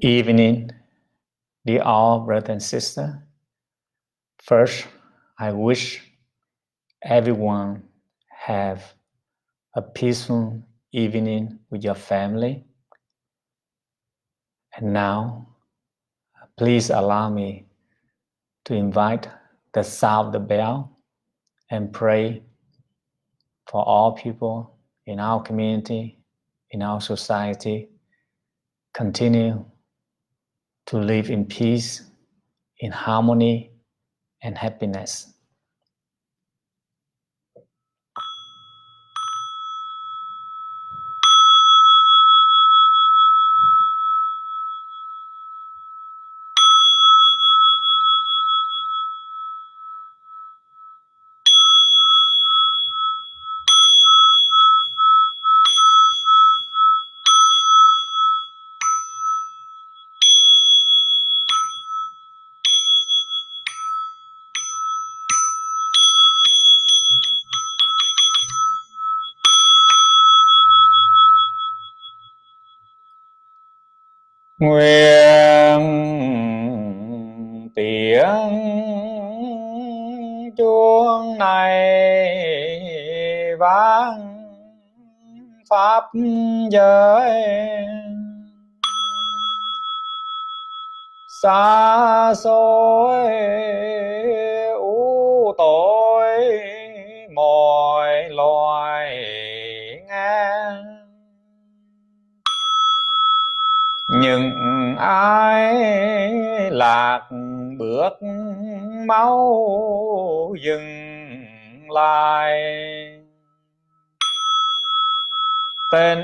evening, dear all brothers and sisters. First, I wish everyone have a peaceful evening with your family. And now, please allow me to invite the sound of the bell and pray for all people in our community, in our society. Continue to live in peace, in harmony, and happiness. Nguyện tiếng chuông này vang pháp giới, xa xôi u tối mọi loài nghe. Những ai lạc bước mau dừng lại, tình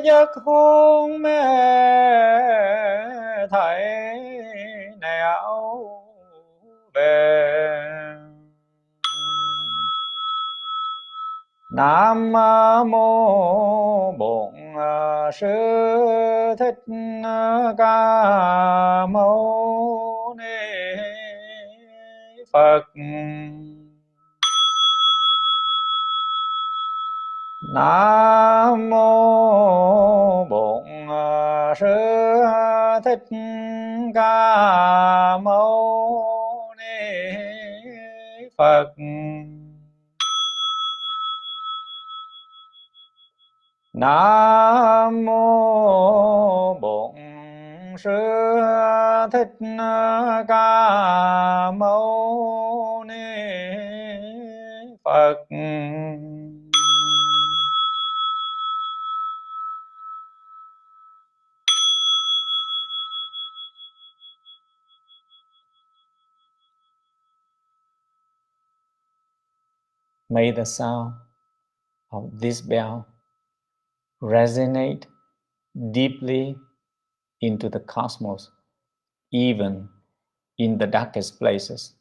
giấc hôn mê thấy nẻo về. Nam mô Bổn Sư Thích Ca Mâu Ni Phật. Nam mô Bổn Sư Thích Ca Mâu Ni Phật. Nam mô Bổn Sư Thích Ca Mâu Ni Phật. May the sound of this bell resonate deeply into the cosmos, even in the darkest places.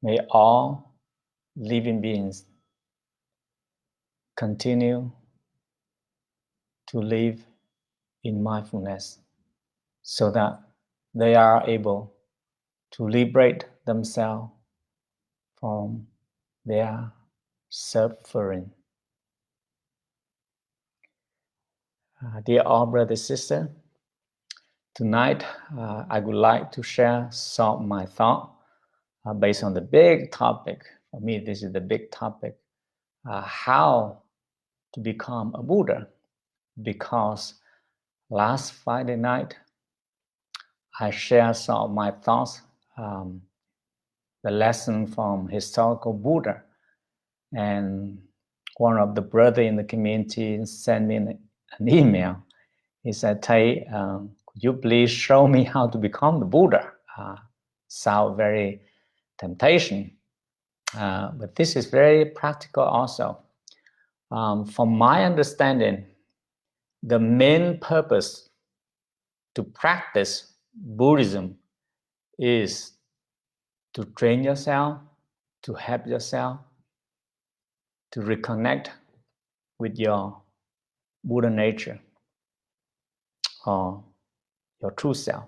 May all living beings continue to live in mindfulness so that they are able to liberate themselves from their suffering. Dear all brothers and sisters, tonight I would like to share some of my thoughts based on the big topic. For me, this is the big topic, how to become a Buddha. Because last Friday night, I shared some of my thoughts, the lesson from historical Buddha. And one of the brothers in the community sent me an email. He said, "Thầy, could you please show me how to become the Buddha?" Sound very temptation, but this is very practical also. From my understanding, the main purpose to practice Buddhism is to train yourself, to help yourself, to reconnect with your Buddha nature, or your true self,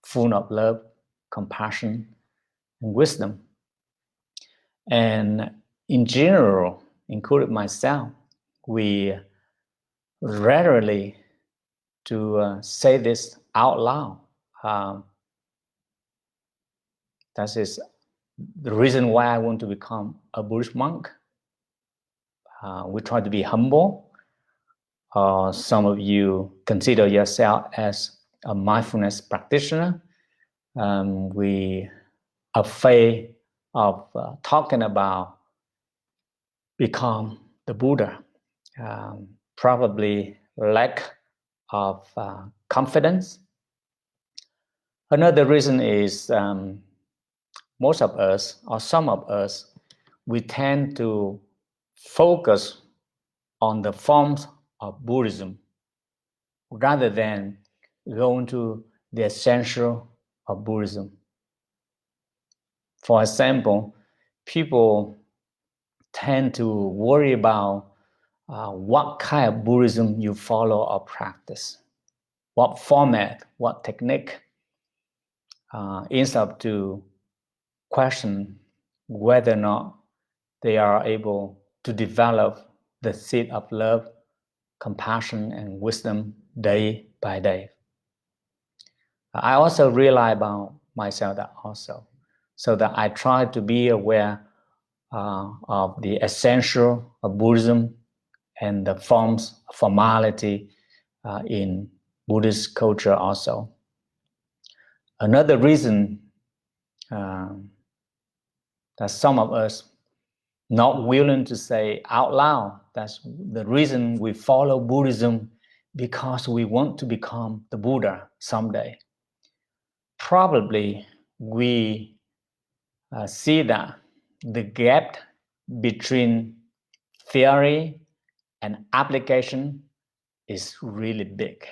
full of love, compassion, and wisdom. And in general, including myself, we rarely to say this out loud. That is the reason why I want to become a Buddhist monk. We try to be humble. Some of you consider yourself as a mindfulness practitioner. We are afraid of talking about become the Buddha. Probably lack of confidence. Another reason is most of us, or some of us, we tend to focus on the forms of Buddhism rather than going to the essential of Buddhism. For example, people tend to worry about what kind of Buddhism you follow or practice, what format, what technique, instead of to question whether or not they are able to develop the seed of love, compassion, and wisdom day by day. I also realize about myself that also, so that I try to be aware of the essential of Buddhism and the formality in Buddhist culture also. Another reason that some of us not willing to say out loud, that's the reason we follow Buddhism, because we want to become the Buddha someday. Probably we see that the gap between theory and application is really big.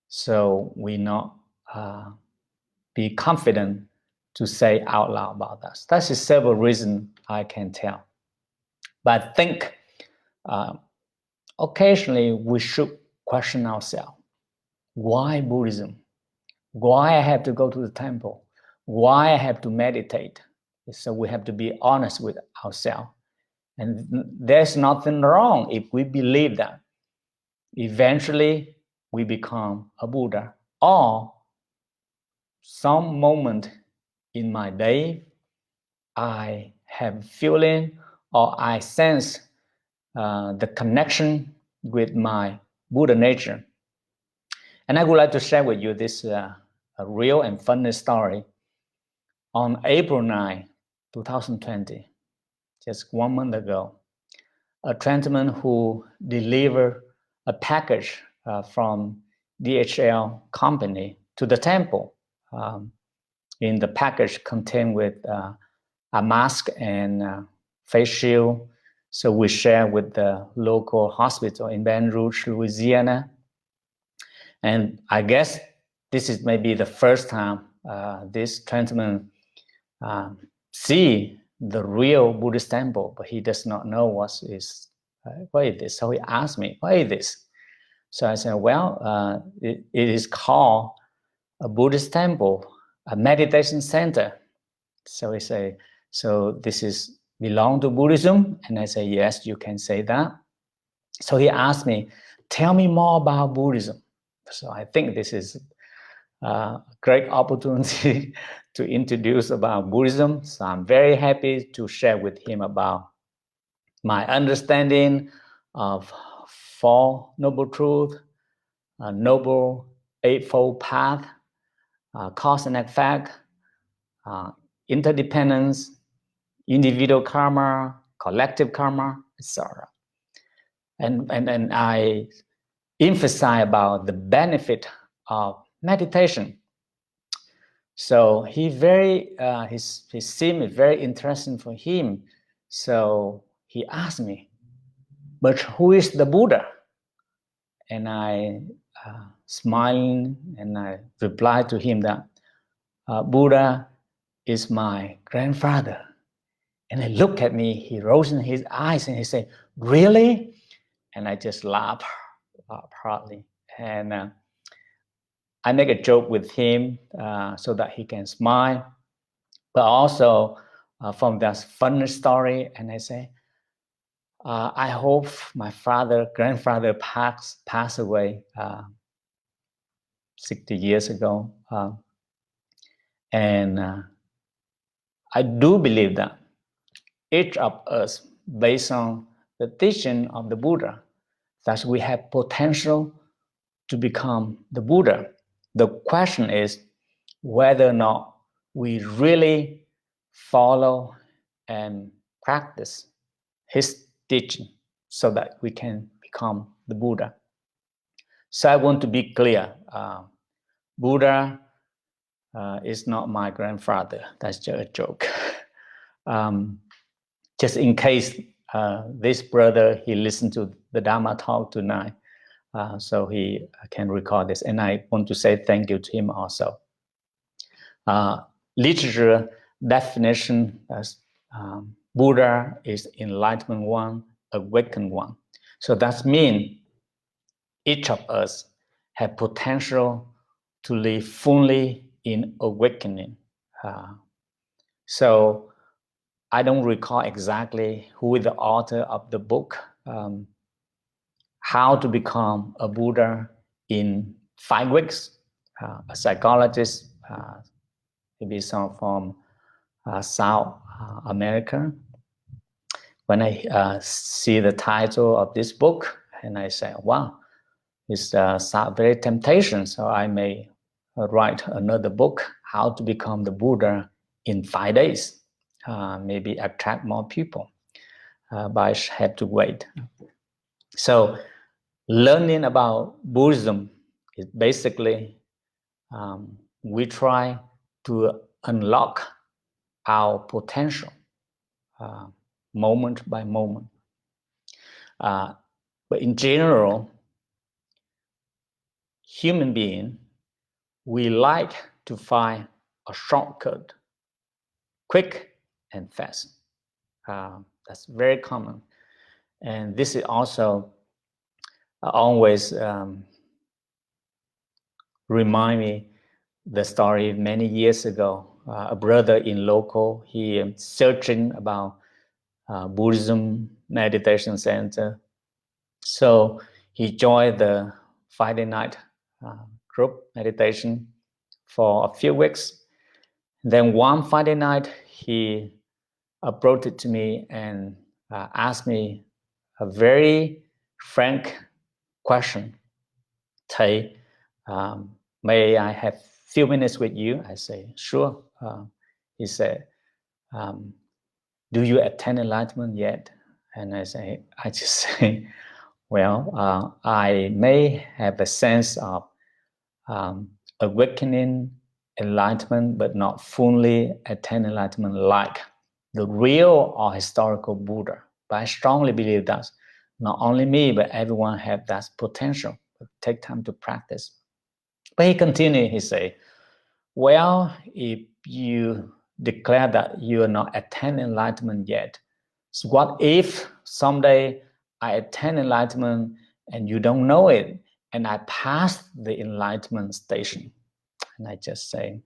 So we not be confident to say out loud about that. That's several reasons I can tell. But I think occasionally we should question ourselves. Why Buddhism? Why I have to go to the temple? Why I have to meditate? So we have to be honest with ourselves. And there's nothing wrong if we believe that eventually we become a Buddha, or some moment in my day I have feeling or I sense the connection with my Buddha nature. And I would like to share with you this a real and funny story. On April 9, 2020, just 1 month ago, a gentleman who delivered a package from DHL company to the temple. In the package contained with a mask and face shield. So we share with the local hospital in Baton Rouge, Louisiana. And I guess this is maybe the first time this gentleman see the real Buddhist temple, but he does not know what is this. So he asked me, what is this? So I said, well, it is called a Buddhist temple, a meditation center. So he said, so this is belong to Buddhism? And I say, yes, you can say that. So he asked me, tell me more about Buddhism. So I think this is a great opportunity to introduce about Buddhism. So I'm very happy to share with him about my understanding of Four Noble Truths, Noble Eightfold Path, cause and effect, interdependence, individual karma, collective karma, etc. And I emphasize about the benefit of meditation. So he seemed very interesting for him. So he asked me, but who is the Buddha? And I smiling and I replied to him that Buddha is my grandfather. And he looked at me, he rose in his eyes and he said, really? And I just laughed hardly. And I make a joke with him so that he can smile. But also from that funny story, and I say, I hope my grandfather passed away 60 years ago. And I do believe that each of us, based on the teaching of the Buddha, that we have potential to become the Buddha. The question is whether or not we really follow and practice his teaching so that we can become the Buddha. So I want to be clear. Buddha is not my grandfather. That's just a joke. Just in case this brother, he listened to the Dharma talk tonight, so he can record this. And I want to say thank you to him also. Literature definition as Buddha is enlightenment one, awakened one. So that means each of us have potential to live fully in awakening. So I don't recall exactly who is the author of the book, How to Become a Buddha in 5 Weeks. A psychologist, maybe some from South America. When I see the title of this book, and I say, wow, it's very temptation, so I may write another book, How to Become the Buddha in 5 days, maybe attract more people, but I have to wait. So learning about Buddhism is basically we try to unlock our potential moment by moment. But in general, human being, we like to find a shortcut, quick and fast. That's very common. And this is also always remind me the story many years ago. A brother in local, he searching about Buddhism meditation center. So he joined the Friday night group meditation for a few weeks. Then one Friday night, he approached to me and asked me a very frank question. Thầy, may I have a few minutes with you? I say, sure. He said, do you attain enlightenment yet? And I just say, well, I may have a sense of awakening, enlightenment, but not fully attain enlightenment like the real or historical Buddha. But I strongly believe that not only me, but everyone have that potential. But take time to practice. But he continued, he said, well, if you declare that you are not attain enlightenment yet, so what if someday I attain enlightenment and you don't know it, and I pass the enlightenment station? And I just say,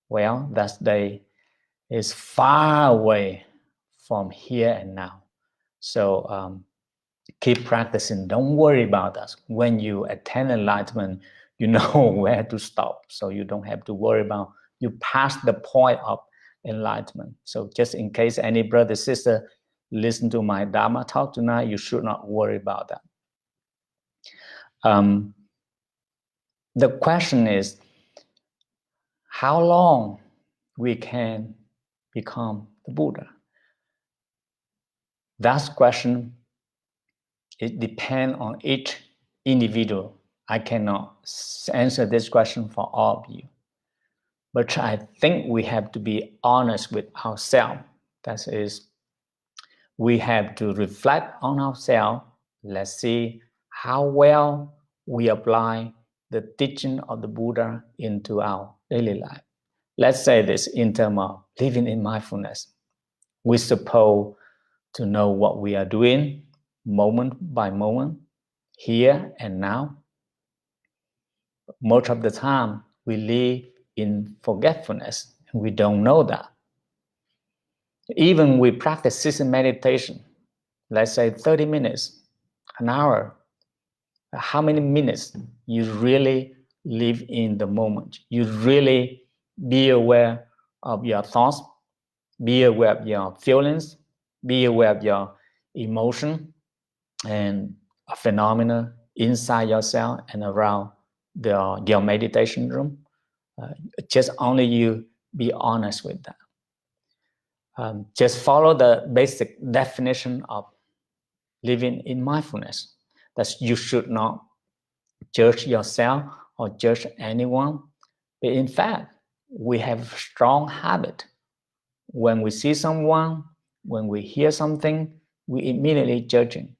well, that day is far away from here and now. So keep practicing. Don't worry about that. When you attain enlightenment, you know where to stop. So you don't have to worry about you pass the point of enlightenment. So just in case any brother, sister listen to my Dharma talk tonight, you should not worry about that. The question is, how long we can become the Buddha? That question, it depends on each individual. I cannot answer this question for all of you. But I think we have to be honest with ourselves. That is, we have to reflect on ourselves. Let's see how well we apply the teaching of the Buddha into our daily life. Let's say this in terms of living in mindfulness. We're supposed to know what we are doing moment by moment, here and now. Most of the time, we live in forgetfulness, and we don't know that. Even we practice system meditation, let's say 30 minutes, an hour, how many minutes you really live in the moment. You really be aware of your thoughts, be aware of your feelings, be aware of your emotion and phenomena inside yourself and around your meditation room. Just only you be honest with that. Just follow the basic definition of living in mindfulness. That you should not judge yourself or judge anyone. But in fact, we have a strong habit. When we see someone, when we hear something, we immediately judging.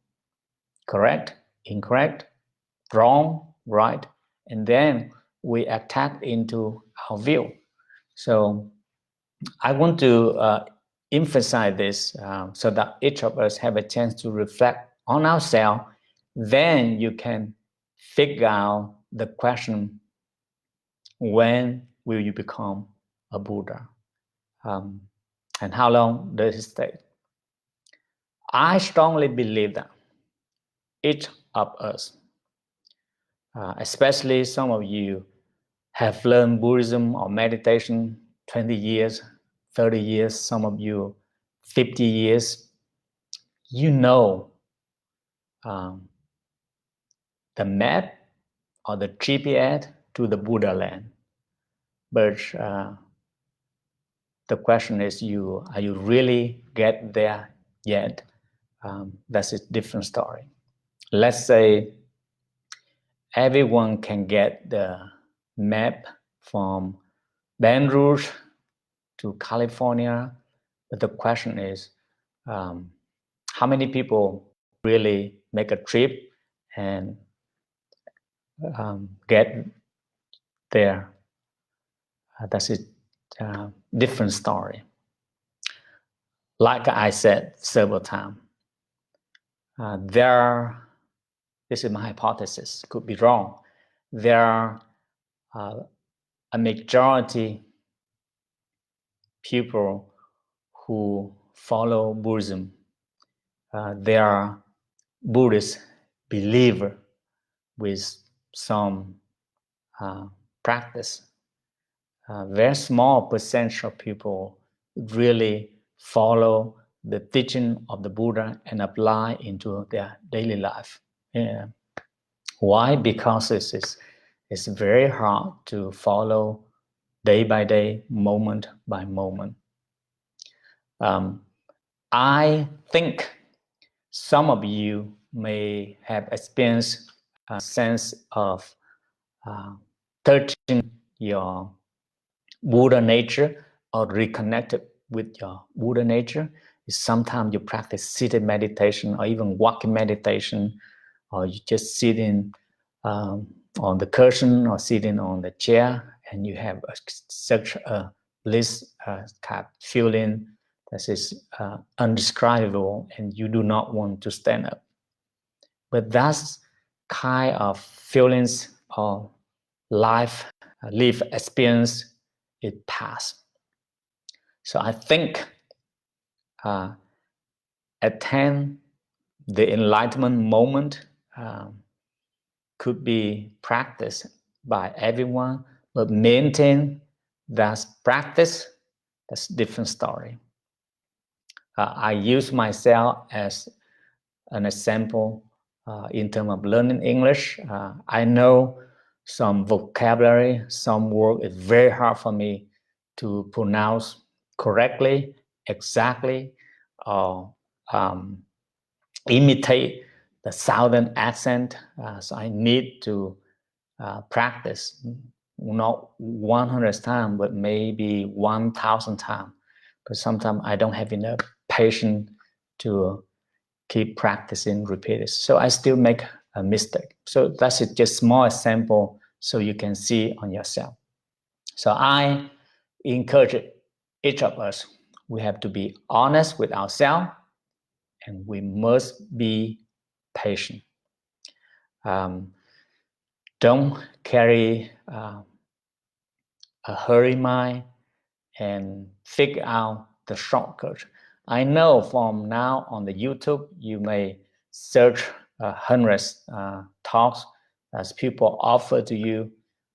Correct, incorrect, wrong, right, and then we attack into our view. So I want to emphasize this so that each of us have a chance to reflect on ourselves. Then you can figure out the question, when will you become a Buddha? And how long does it take? I strongly believe that each of us, especially some of you have learned Buddhism or meditation 20 years, 30 years, some of you 50 years, you know the map or the GPS to the Buddha land. But the question is, are you really get there yet? That's a different story. Let's say everyone can get the map from Baton Rouge to California, but the question is, how many people really make a trip and get there? That's a different story. Like I said several times, this is my hypothesis, could be wrong. There are a majority people who follow Buddhism. They are Buddhist believer with some practice. Very small percentage of people really follow the teaching of the Buddha and apply into their daily life. Yeah. Why? Because it's very hard to follow day by day, moment by moment. I think some of you may have experienced a sense of touching your Buddha nature or reconnected with your Buddha nature. Sometimes you practice seated meditation or even walking meditation, or you just sitting on the cushion or sitting on the chair, and you have such a bliss type feeling that is undescribable, and you do not want to stand up. But that's kind of feelings or life experience, it passed. So I think attain the enlightenment moment could be practiced by everyone, but maintain that practice, that's a different story. I use myself as an example in terms of learning English. I know some vocabulary, some word is very hard for me to pronounce correctly, exactly, or imitate the southern accent. So I need to practice, not 100 times, but maybe 1,000 times. But sometimes I don't have enough patience to keep practicing repeated. So I still make a mistake. So that's just small example so you can see on yourself. So I encourage each of us, we have to be honest with ourselves, and we must be patient. Don't carry a hurry mind and figure out the shortcut. I know from now on the YouTube, you may search hundreds talks as people offer to you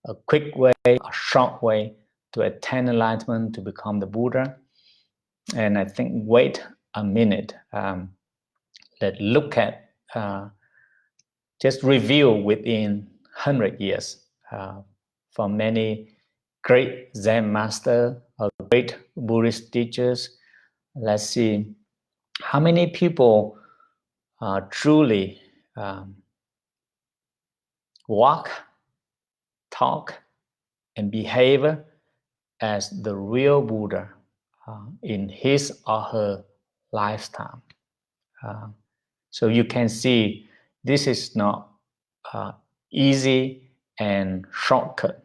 a quick way, a short way to attain enlightenment, to become the Buddha. And I think, wait a minute, let's look at, just review within 100 years from many great Zen masters or great Buddhist teachers. Let's see how many people truly walk, talk, and behave as the real Buddha in his or her lifetime. So you can see this is not easy and shortcut,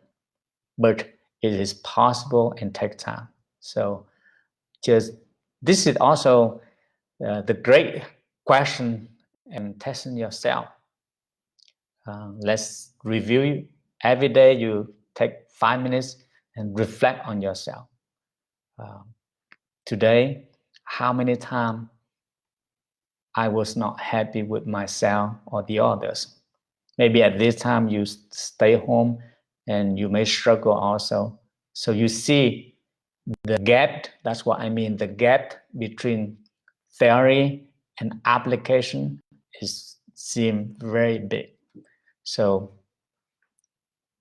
but it is possible and take time. So just this is also the great question and testing yourself. Let's review every day. You take 5 minutes and reflect on yourself. Today, how many times I was not happy with myself or the others? Maybe at this time you stay home and you may struggle also. So you see the gap, that's what I mean, the gap between theory and application seems very big. So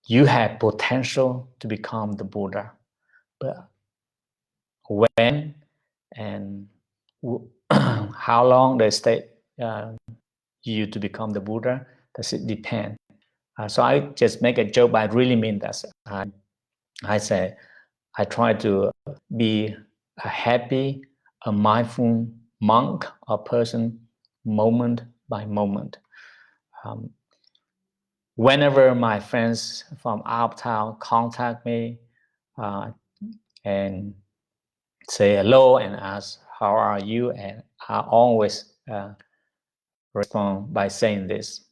you have potential to become the Buddha, but when and how long does it take you to become the Buddha? Does it depend? So I just make a joke, but I really mean that. I say I try to be a happy, a mindful monk or person, moment by moment. Whenever my friends from out of town contact me and say hello and ask, how are you? And I always respond by saying this,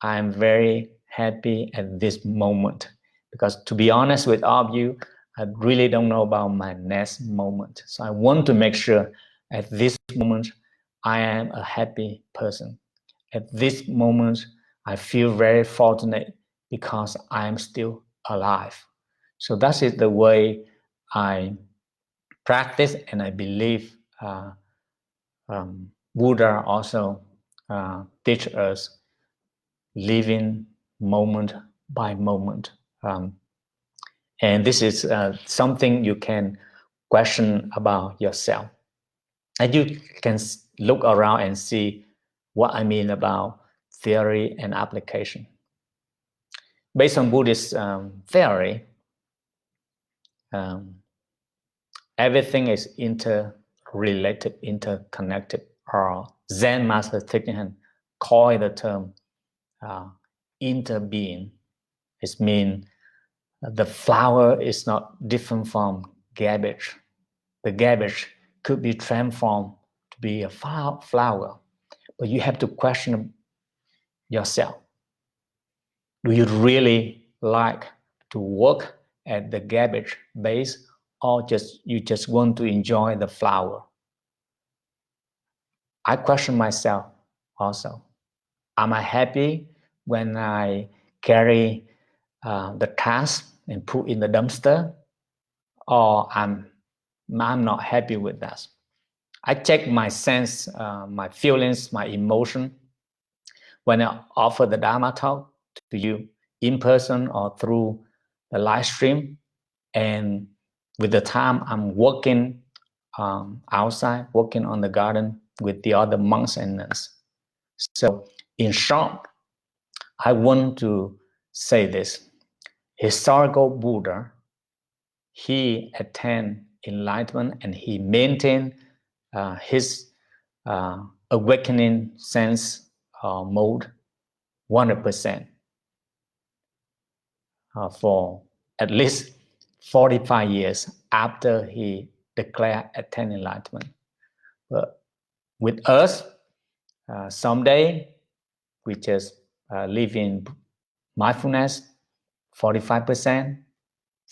I'm very happy at this moment. Because to be honest with all of you, I really don't know about my next moment. So I want to make sure at this moment, I am a happy person. At this moment, I feel very fortunate because I am still alive. So that is the way I practice, and I believe Buddha also teach us living moment by moment. And this is something you can question about yourself. And you can look around and see what I mean about theory and application. Based on Buddhist theory, everything is interrelated, interconnected, or Zen master Thich Nhat Hanh call the term interbeing. It means the flower is not different from garbage. The garbage could be transformed to be a flower, but you have to question yourself. Do you really like to work at the garbage base, or you just want to enjoy the flower? I question myself also. Am I happy when I carry the task and put in the dumpster, or I'm not happy with that? I check my sense, my feelings, my emotion when I offer the Dharma talk to you in person or through the live stream. And with the time I'm working outside, working on the garden with the other monks and nuns. So in short, I want to say this. Historical Buddha, he attained enlightenment and he maintained his awakening sense mode 100% for at least 45 years after he declared attained enlightenment. But with us, someday we just live in mindfulness 45%,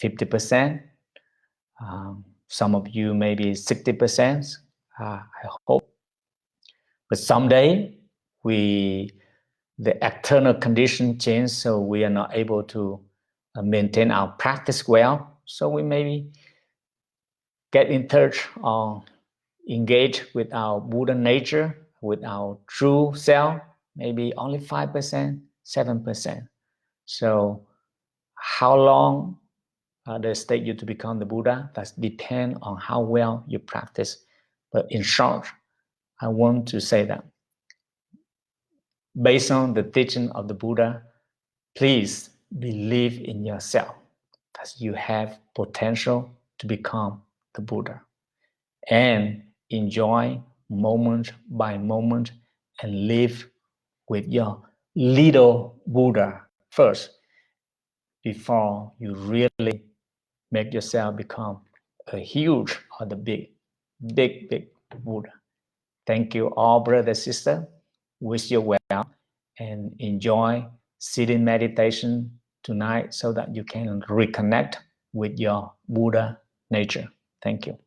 50%. Some of you maybe 60%. I hope. But someday the external condition change, so we are not able to maintain our practice well, so we maybe get in touch or engage with our Buddha nature, with our true self, maybe only 5%, 7%. So how long does it take you to become the Buddha? That depends on how well you practice. But in short, I want to say that based on the teaching of the Buddha, please believe in yourself that you have potential to become the Buddha, and enjoy moment by moment and live with your little Buddha first before you really make yourself become a huge or the big Buddha. Thank you all, brother, sister. Wish you well and enjoy sitting meditation tonight so that you can reconnect with your Buddha nature. Thank you.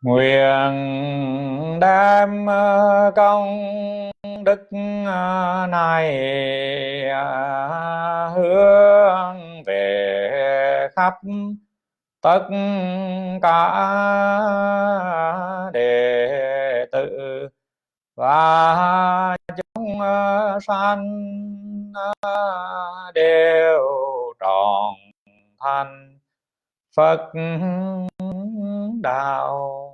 Nguyện đem công đức này hướng về khắp tất cả đệ tử và chúng sanh đều trọn thành Phật đạo.